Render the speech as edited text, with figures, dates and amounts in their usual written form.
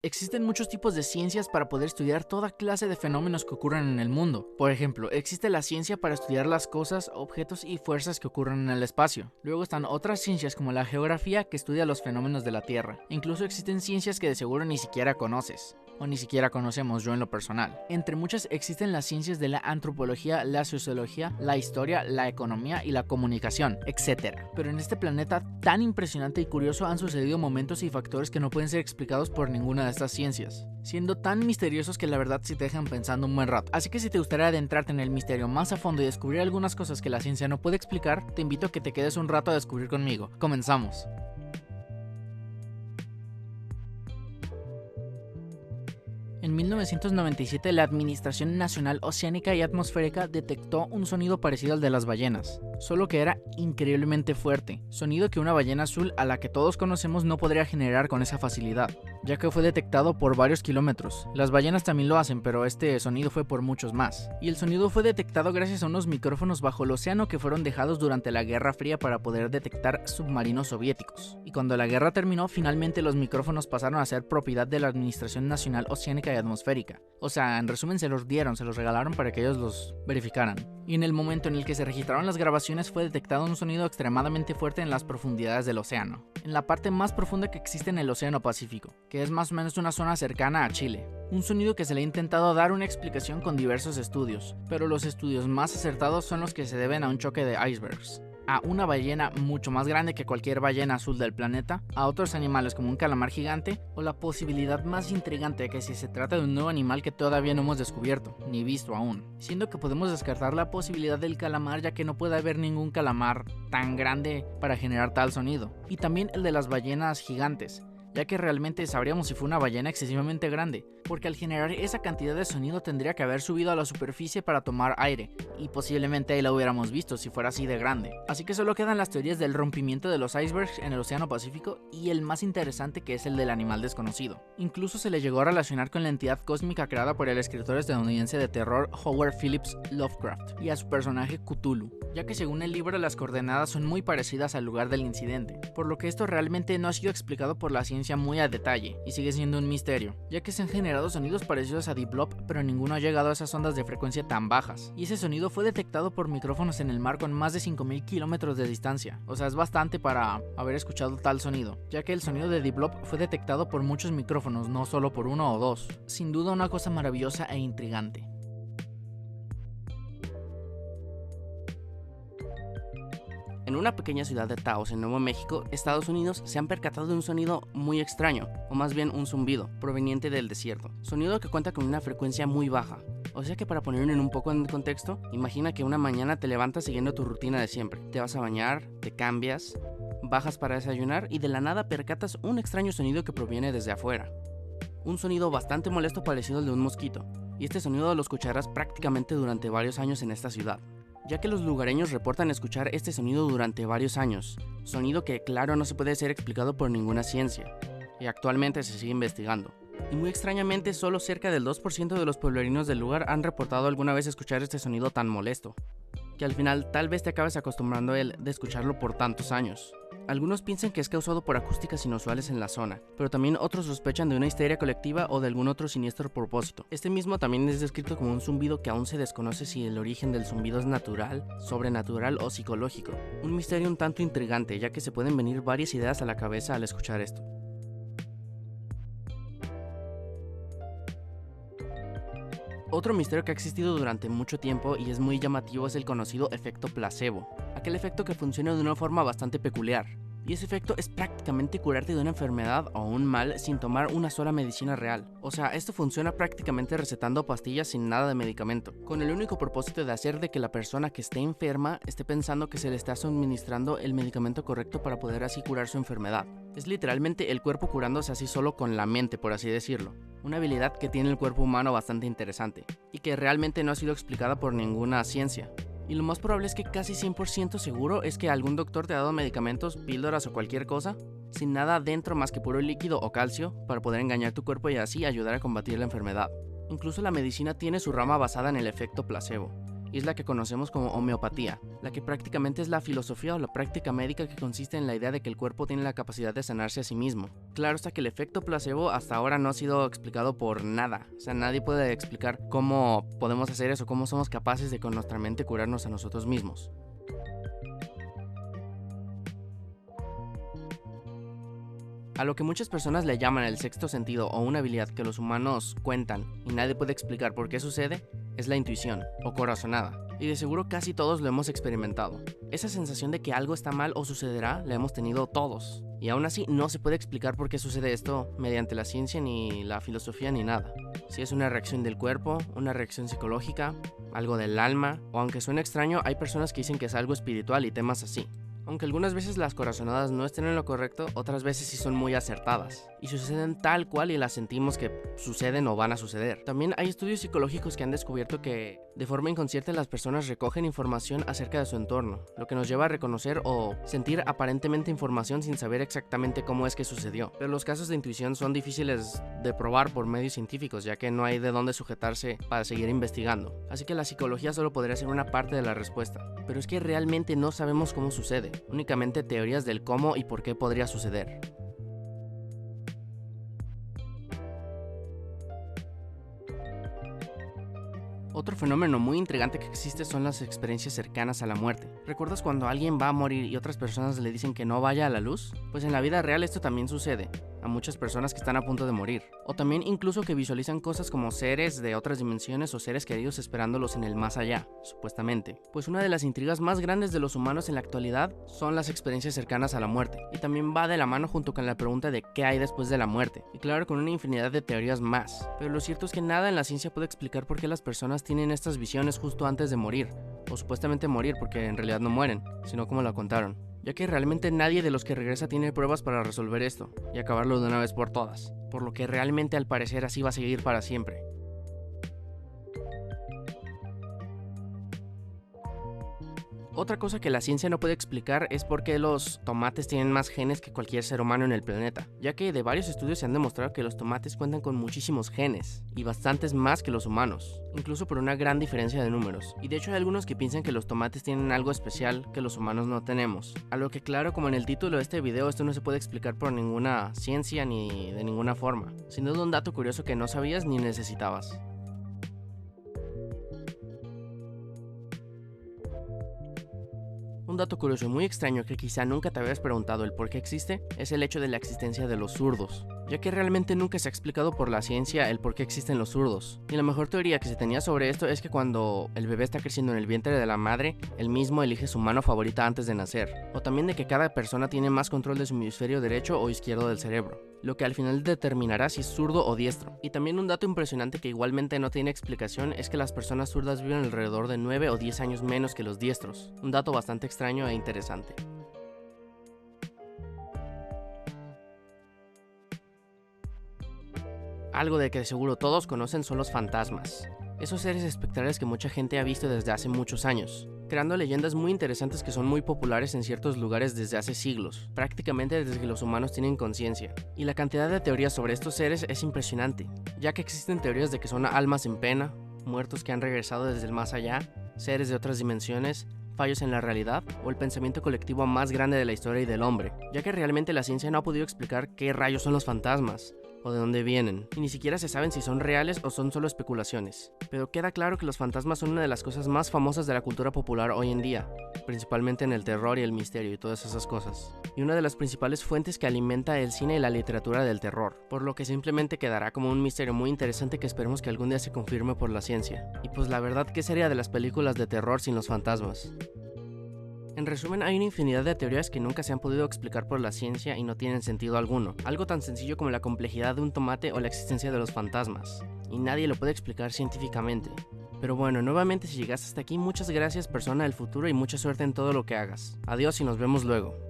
Existen muchos tipos de ciencias para poder estudiar toda clase de fenómenos que ocurren en el mundo. Por ejemplo, existe la ciencia para estudiar las cosas, objetos y fuerzas que ocurren en el espacio. Luego están otras ciencias como la geografía que estudia los fenómenos de la Tierra. Incluso existen ciencias que de seguro ni siquiera conoces. O ni siquiera conocemos yo en lo personal. Entre muchas existen las ciencias de la antropología, la sociología, la historia, la economía y la comunicación, etc. Pero en este planeta tan impresionante y curioso han sucedido momentos y factores que no pueden ser explicados por ninguna de estas ciencias, siendo tan misteriosos que la verdad sí te dejan pensando un buen rato. Así que si te gustaría adentrarte en el misterio más a fondo y descubrir algunas cosas que la ciencia no puede explicar, te invito a que te quedes un rato a descubrir conmigo. Comenzamos. En 1997, la Administración Nacional Oceánica y Atmosférica detectó un sonido parecido al de las ballenas, solo que era increíblemente fuerte, sonido que una ballena azul a la que todos conocemos no podría generar con esa facilidad, ya que fue detectado por varios kilómetros. Las ballenas también lo hacen, pero este sonido fue por muchos más. Y el sonido fue detectado gracias a unos micrófonos bajo el océano que fueron dejados durante la Guerra Fría para poder detectar submarinos soviéticos. Y cuando la guerra terminó, finalmente los micrófonos pasaron a ser propiedad de la Administración Nacional Oceánica y Atmosférica. O sea, en resumen se los dieron, se los regalaron para que ellos los verificaran. Y en el momento en el que se registraron las grabaciones fue detectado un sonido extremadamente fuerte en las profundidades del océano, en la parte más profunda que existe en el Océano Pacífico, que es más o menos una zona cercana a Chile. Un sonido que se le ha intentado dar una explicación con diversos estudios, pero los estudios más acertados son los que se deben a un choque de icebergs, a una ballena mucho más grande que cualquier ballena azul del planeta, a otros animales como un calamar gigante, o la posibilidad más intrigante de que si se trata de un nuevo animal que todavía no hemos descubierto, ni visto aún, siendo que podemos descartar la posibilidad del calamar ya que no puede haber ningún calamar tan grande para generar tal sonido, y también el de las ballenas gigantes, ya que realmente sabríamos si fue una ballena excesivamente grande, porque al generar esa cantidad de sonido tendría que haber subido a la superficie para tomar aire, y posiblemente ahí la hubiéramos visto si fuera así de grande. Así que solo quedan las teorías del rompimiento de los icebergs en el Océano Pacífico y el más interesante, que es el del animal desconocido. Incluso se le llegó a relacionar con la entidad cósmica creada por el escritor estadounidense de terror Howard Phillips Lovecraft y a su personaje Cthulhu, ya que según el libro las coordenadas son muy parecidas al lugar del incidente, por lo que esto realmente no ha sido explicado por la ciencia muy a detalle y sigue siendo un misterio, ya que se han generado sonidos parecidos a Deep Blob, pero ninguno ha llegado a esas ondas de frecuencia tan bajas, y ese sonido fue detectado por micrófonos en el mar con más de 5000 kilómetros de distancia, o sea es bastante para haber escuchado tal sonido, ya que el sonido de Deep Blob fue detectado por muchos micrófonos, no solo por uno o dos. Sin duda una cosa maravillosa e intrigante. En una pequeña ciudad de Taos, en Nuevo México, Estados Unidos, se han percatado de un sonido muy extraño, o más bien un zumbido, proveniente del desierto. Sonido que cuenta con una frecuencia muy baja. O sea que para ponerlo en un poco en contexto, imagina que una mañana te levantas siguiendo tu rutina de siempre. Te vas a bañar, te cambias, bajas para desayunar y de la nada percatas un extraño sonido que proviene desde afuera. Un sonido bastante molesto parecido al de un mosquito, y este sonido lo escucharás prácticamente durante varios años en esta ciudad, ya que los lugareños reportan escuchar este sonido durante varios años, sonido que claro no se puede ser explicado por ninguna ciencia, y actualmente se sigue investigando. Y muy extrañamente solo cerca del 2% de los pueblerinos del lugar han reportado alguna vez escuchar este sonido tan molesto, que al final tal vez te acabes acostumbrando a él de escucharlo por tantos años. Algunos piensan que es causado por acústicas inusuales en la zona, pero también otros sospechan de una histeria colectiva o de algún otro siniestro propósito. Este mismo también es descrito como un zumbido que aún se desconoce si el origen del zumbido es natural, sobrenatural o psicológico. Un misterio un tanto intrigante, ya que se pueden venir varias ideas a la cabeza al escuchar esto. Otro misterio que ha existido durante mucho tiempo y es muy llamativo es el conocido efecto placebo, aquel efecto que funciona de una forma bastante peculiar. Y ese efecto es prácticamente curarte de una enfermedad o un mal sin tomar una sola medicina real. O sea, esto funciona prácticamente recetando pastillas sin nada de medicamento, con el único propósito de hacer de que la persona que esté enferma esté pensando que se le está suministrando el medicamento correcto para poder así curar su enfermedad. Es literalmente el cuerpo curándose así solo con la mente, por así decirlo. Una habilidad que tiene el cuerpo humano bastante interesante, y que realmente no ha sido explicada por ninguna ciencia. Y lo más probable es que casi 100% seguro es que algún doctor te ha dado medicamentos, píldoras o cualquier cosa, sin nada dentro más que puro líquido o calcio, para poder engañar tu cuerpo y así ayudar a combatir la enfermedad. Incluso la medicina tiene su rama basada en el efecto placebo, y es la que conocemos como homeopatía, la que prácticamente es la filosofía o la práctica médica que consiste en la idea de que el cuerpo tiene la capacidad de sanarse a sí mismo. Claro está que el efecto placebo hasta ahora no ha sido explicado por nada, o sea, nadie puede explicar cómo podemos hacer eso, cómo somos capaces de con nuestra mente curarnos a nosotros mismos. A lo que muchas personas le llaman el sexto sentido o una habilidad que los humanos cuentan y nadie puede explicar por qué sucede, es la intuición o corazonada. Y de seguro casi todos lo hemos experimentado. Esa sensación de que algo está mal o sucederá la hemos tenido todos. Y aún así no se puede explicar por qué sucede esto mediante la ciencia ni la filosofía ni nada. Si es una reacción del cuerpo, una reacción psicológica, algo del alma, o aunque suene extraño, hay personas que dicen que es algo espiritual y temas así. Aunque algunas veces las corazonadas no estén en lo correcto, otras veces sí son muy acertadas y suceden tal cual y las sentimos que suceden o van a suceder. También hay estudios psicológicos que han descubierto que de forma inconsciente las personas recogen información acerca de su entorno, lo que nos lleva a reconocer o sentir aparentemente información sin saber exactamente cómo es que sucedió. Pero los casos de intuición son difíciles de probar por medios científicos, ya que no hay de dónde sujetarse para seguir investigando. Así que la psicología solo podría ser una parte de la respuesta. Pero es que realmente no sabemos cómo sucede, únicamente teorías del cómo y por qué podría suceder. Otro fenómeno muy intrigante que existe son las experiencias cercanas a la muerte. ¿Recuerdas cuando alguien va a morir y otras personas le dicen que no vaya a la luz? Pues en la vida real esto también sucede a muchas personas que están a punto de morir. O también incluso que visualizan cosas como seres de otras dimensiones o seres queridos esperándolos en el más allá, supuestamente. Pues una de las intrigas más grandes de los humanos en la actualidad son las experiencias cercanas a la muerte. Y también va de la mano junto con la pregunta de qué hay después de la muerte. Y claro, con una infinidad de teorías más. Pero lo cierto es que nada en la ciencia puede explicar por qué las personas tienen estas visiones justo antes de morir. O supuestamente morir porque en realidad no mueren, sino como lo contaron. Ya que realmente nadie de los que regresa tiene pruebas para resolver esto y acabarlo de una vez por todas, por lo que realmente al parecer así va a seguir para siempre. Otra cosa que la ciencia no puede explicar es por qué los tomates tienen más genes que cualquier ser humano en el planeta, ya que de varios estudios se han demostrado que los tomates cuentan con muchísimos genes, y bastantes más que los humanos, incluso por una gran diferencia de números. Y de hecho hay algunos que piensan que los tomates tienen algo especial que los humanos no tenemos, a lo que claro, como en el título de este video, esto no se puede explicar por ninguna ciencia ni de ninguna forma, sin duda un dato curioso que no sabías ni necesitabas. Un dato curioso y muy extraño que quizá nunca te habías preguntado el por qué existe es el hecho de la existencia de los zurdos, ya que realmente nunca se ha explicado por la ciencia el por qué existen los zurdos. Y la mejor teoría que se tenía sobre esto es que cuando el bebé está creciendo en el vientre de la madre, él mismo elige su mano favorita antes de nacer, o también de que cada persona tiene más control de su hemisferio derecho o izquierdo del cerebro, lo que al final determinará si es zurdo o diestro. Y también un dato impresionante que igualmente no tiene explicación es que las personas zurdas viven alrededor de 9 o 10 años menos que los diestros, un dato bastante extraño e interesante. Algo de que de seguro todos conocen son los fantasmas, esos seres espectrales que mucha gente ha visto desde hace muchos años, creando leyendas muy interesantes que son muy populares en ciertos lugares desde hace siglos, prácticamente desde que los humanos tienen conciencia. Y la cantidad de teorías sobre estos seres es impresionante, ya que existen teorías de que son almas en pena, muertos que han regresado desde el más allá, seres de otras dimensiones, fallos en la realidad o el pensamiento colectivo más grande de la historia y del hombre, ya que realmente la ciencia no ha podido explicar qué rayos son los fantasmas o de dónde vienen, y ni siquiera se saben si son reales o son solo especulaciones. Pero queda claro que los fantasmas son una de las cosas más famosas de la cultura popular hoy en día, principalmente en el terror y el misterio y todas esas cosas, y una de las principales fuentes que alimenta el cine y la literatura del terror, por lo que simplemente quedará como un misterio muy interesante que esperemos que algún día se confirme por la ciencia. Y pues la verdad, ¿qué sería de las películas de terror sin los fantasmas? En resumen, hay una infinidad de teorías que nunca se han podido explicar por la ciencia y no tienen sentido alguno. Algo tan sencillo como la complejidad de un tomate o la existencia de los fantasmas. Y nadie lo puede explicar científicamente. Pero bueno, nuevamente si llegaste hasta aquí, muchas gracias persona del futuro y mucha suerte en todo lo que hagas. Adiós y nos vemos luego.